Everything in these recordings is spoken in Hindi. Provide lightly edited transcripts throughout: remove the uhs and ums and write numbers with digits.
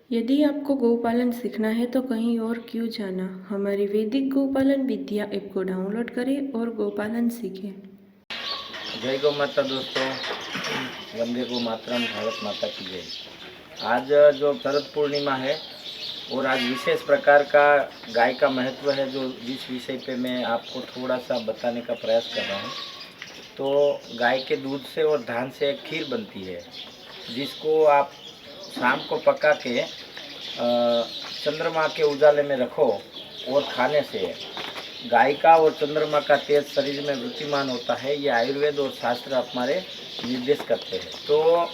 यदि आपको गौपालन सीखना है तो कहीं और क्यों जाना। हमारी वैदिक गौपालन विद्या ऐप को डाउनलोड करें और गौपालन सीखें। जय गौ माता दोस्तों, वंदे गौ मातरम, भारत माता की जय। आज जो शरद पूर्णिमा है और आज विशेष प्रकार का गाय का महत्व है, जो जिस विषय पे मैं आपको थोड़ा सा बताने का प्रयास कर रहा हूँ। तो गाय के दूध से और धान से एक खीर बनती है, जिसको आप शाम को पका के चंद्रमा के उजाले में रखो और खाने से गाय का और चंद्रमा का तेज शरीर में वृत्तिमान होता है। ये आयुर्वेद और शास्त्र हमारे निर्देश करते हैं। तो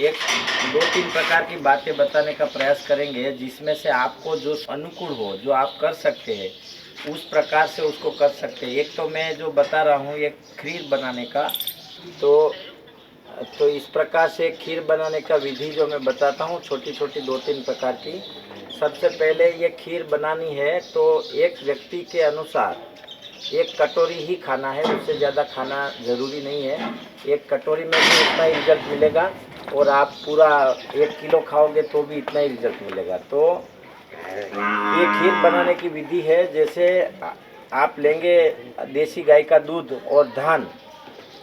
एक दो तीन प्रकार की बातें बताने का प्रयास करेंगे, जिसमें से आपको जो अनुकूल हो, जो आप कर सकते हैं, उस प्रकार से उसको कर सकते हैं। एक तो मैं जो बता रहा हूँ एक खीर बनाने का, तो इस प्रकार से खीर बनाने का विधि जो मैं बताता हूँ, छोटी छोटी दो तीन प्रकार की। सबसे पहले ये खीर बनानी है तो एक व्यक्ति के अनुसार एक कटोरी ही खाना है, उससे ज़्यादा खाना ज़रूरी नहीं है। एक कटोरी में भी इतना ही रिजल्ट मिलेगा, और आप पूरा 1 किलो खाओगे तो भी इतना ही रिजल्ट मिलेगा। तो ये खीर बनाने की विधि है। जैसे आप लेंगे देसी गाय का दूध और धान,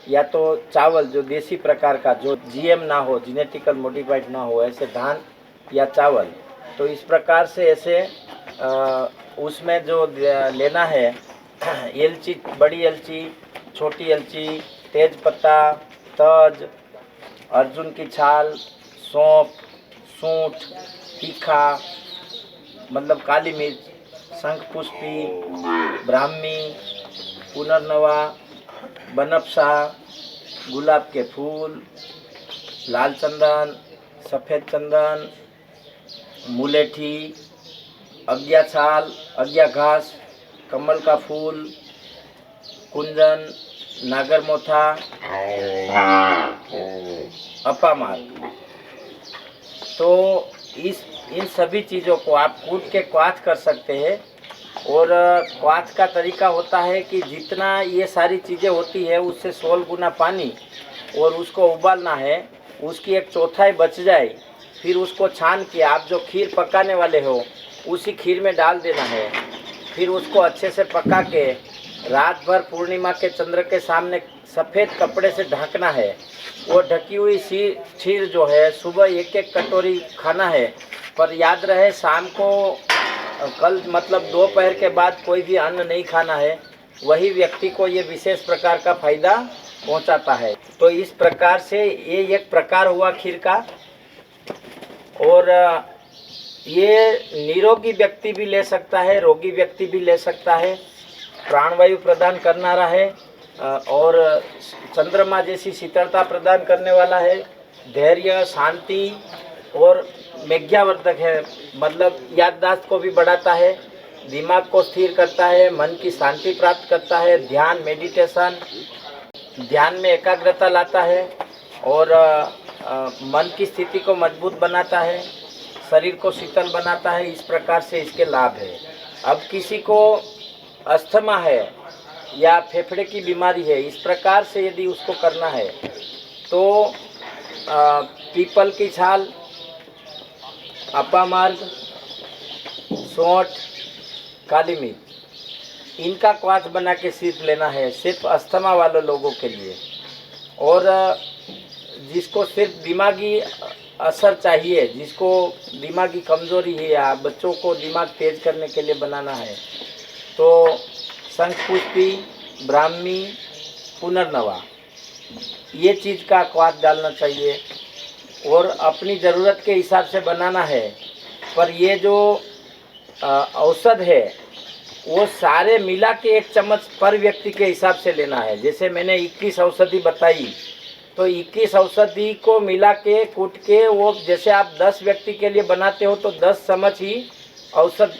या तो चावल जो देसी प्रकार का, जो जीएम ना हो, जेनेटिकल मॉडिफाइड ना हो, ऐसे धान या चावल। तो इस प्रकार से ऐसे उसमें जो लेना है, इलायची, बड़ी इलायची, छोटी इलायची, तेज पत्ता, तज, अर्जुन की छाल, सौंफ, सूंठ, तीखा मतलब काली मिर्च, शंखपुष्पी, ब्राह्मी, पुनर्नवा, बनफशा, गुलाब के फूल, लाल चंदन, सफ़ेद चंदन, मुलेठी, अज्ञा छाल, अज्ञा घास, कमल का फूल, कुंजन, नागरमोथा, अपामार्ग। तो इन सभी चीज़ों को आप कूट के क्वाथ कर सकते हैं। और क्वाथ का तरीका होता है कि जितना ये सारी चीज़ें होती है उससे 16 गुना पानी, और उसको उबालना है। उसकी एक चौथाई बच जाए, फिर उसको छान के आप जो खीर पकाने वाले हो उसी खीर में डाल देना है। फिर उसको अच्छे से पका के रात भर पूर्णिमा के चंद्र के सामने सफ़ेद कपड़े से ढकना है। वो ढकी हुई खीर जो है सुबह 1-1 कटोरी खाना है। पर याद रहे, शाम को कल मतलब दोपहर के बाद कोई भी अन्न नहीं खाना है। वही व्यक्ति को ये विशेष प्रकार का फायदा पहुंचाता है। तो इस प्रकार से ये एक प्रकार हुआ खीर का। और ये निरोगी व्यक्ति भी ले सकता है, रोगी व्यक्ति भी ले सकता है। प्राणवायु प्रदान करना है, और चंद्रमा जैसी शीतलता प्रदान करने वाला है। धैर्य, शांति और मेघ्यावर्धक है, मतलब याददाश्त को भी बढ़ाता है, दिमाग को स्थिर करता है, मन की शांति प्राप्त करता है, ध्यान, मेडिटेशन, ध्यान में एकाग्रता लाता है, और मन की स्थिति को मजबूत बनाता है, शरीर को शीतल बनाता है। इस प्रकार से इसके लाभ है। अब किसी को अस्थमा है या फेफड़े की बीमारी है, इस प्रकार से यदि उसको करना है तो पीपल की छाल, अपामार्ग, सौंठ, काली मिर्च, इनका क्वाथ बना के सिर्फ लेना है, सिर्फ अस्थमा वाले लोगों के लिए। और जिसको सिर्फ दिमागी असर चाहिए, जिसको दिमागी कमजोरी है या बच्चों को दिमाग तेज करने के लिए बनाना है, तो शंखपुष्पी, ब्राह्मी, पुनर्नवा, ये चीज़ का क्वाथ डालना चाहिए। और अपनी ज़रूरत के हिसाब से बनाना है। पर ये जो औषध है वो सारे मिला के 1 चम्मच पर व्यक्ति के हिसाब से लेना है। जैसे मैंने 21 औषधि बताई, तो 21 औषधि को मिला के कूट के, वो जैसे आप 10 व्यक्ति के लिए बनाते हो तो 10 चम्मच ही औषध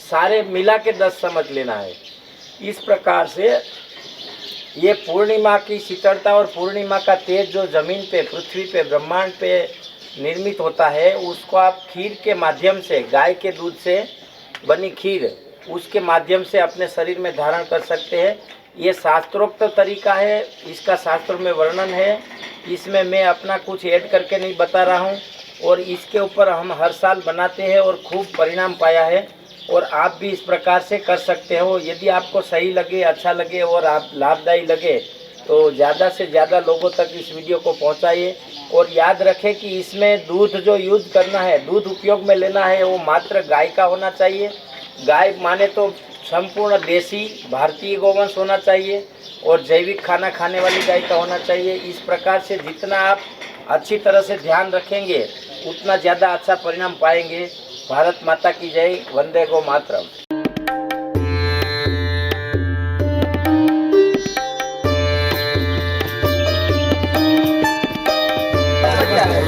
सारे मिला के 10 चम्मच लेना है। इस प्रकार से ये पूर्णिमा की शीतलता और पूर्णिमा का तेज जो ज़मीन पे, पृथ्वी पे, ब्रह्मांड पे निर्मित होता है, उसको आप खीर के माध्यम से, गाय के दूध से बनी खीर, उसके माध्यम से अपने शरीर में धारण कर सकते हैं। ये शास्त्रोक्त तरीका है, इसका शास्त्रों में वर्णन है। इसमें मैं अपना कुछ ऐड करके नहीं बता रहा हूँ। और इसके ऊपर हम हर साल बनाते हैं और खूब परिणाम पाया है। और आप भी इस प्रकार से कर सकते हो। यदि आपको सही लगे, अच्छा लगे और आप लाभदायी लगे तो ज़्यादा से ज़्यादा लोगों तक इस वीडियो को पहुंचाइए। और याद रखें कि इसमें दूध जो यूज़ करना है, दूध उपयोग में लेना है, वो मात्र गाय का होना चाहिए। गाय माने तो संपूर्ण देसी भारतीय गोवंश होना चाहिए और जैविक खाना खाने वाली गाय का होना चाहिए। इस प्रकार से जितना आप अच्छी तरह से ध्यान रखेंगे उतना ज़्यादा अच्छा परिणाम पाएंगे। भारत माता की जय। वंदे गो मातरम। क्या है?